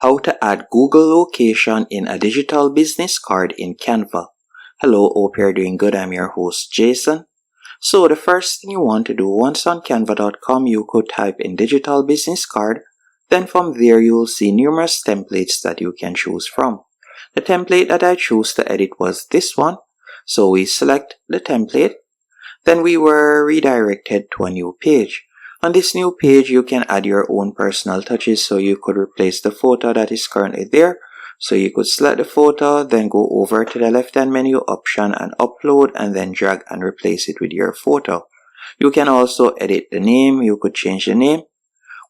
How to add Google location in a digital business card in Canva. Hello, hope you're doing good. I'm your host Jason. So the first thing you want to do, once on canva.com, you could type in digital business card. Then from there you'll see numerous templates that you can choose from. The template that I chose to edit was this one. So we select the template. Then we were redirected to a new page. On this new page, you can add your own personal touches, so you could replace the photo that is currently there. So you could select the photo, then go over to the left-hand menu option and upload, and then drag and replace it with your photo. You can also edit the name. You could change the name.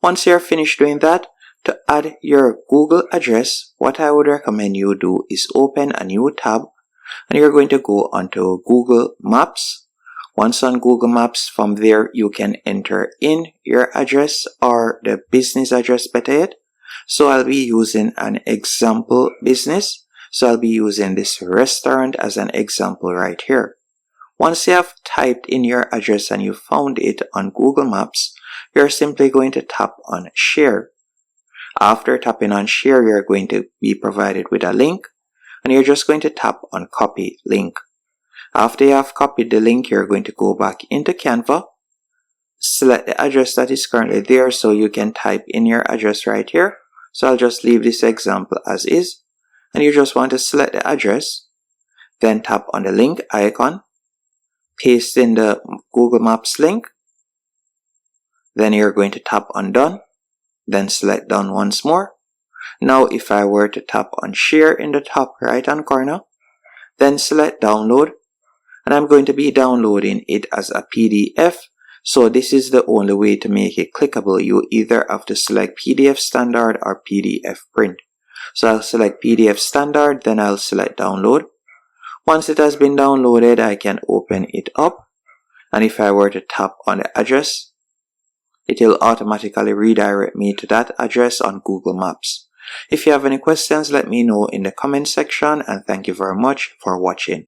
Once you're finished doing that, to add your Google address, what I would recommend you do is open a new tab, and you're going to go onto Google Maps. Once on Google Maps, from there you can enter in your address or the business address, better yet. So I'll be using an example business. So I'll be using this restaurant as an example right here. Once you have typed in your address and you found it on Google Maps, you're simply going to tap on share. After tapping on share, you're going to be provided with a link, and you're just going to tap on copy link. After you have copied the link, you're going to go back into Canva, select the address that is currently there, so you can type in your address right here. So I'll just leave this example as is, and you just want to select the address, then tap on the link icon, paste in the Google Maps link, then you're going to tap on done, then select done once more. Now if I were to tap on share in the top right hand corner, then select download, and I'm going to be downloading it as a PDF. So this is the only way to make it clickable. You either have to select PDF standard or PDF print. So I'll select PDF standard, then I'll select download. Once it has been downloaded, I can open it up, and if I were to tap on the address, it will automatically redirect me to that address on Google Maps. If you have any questions, let me know in the comment section, and thank you very much for watching.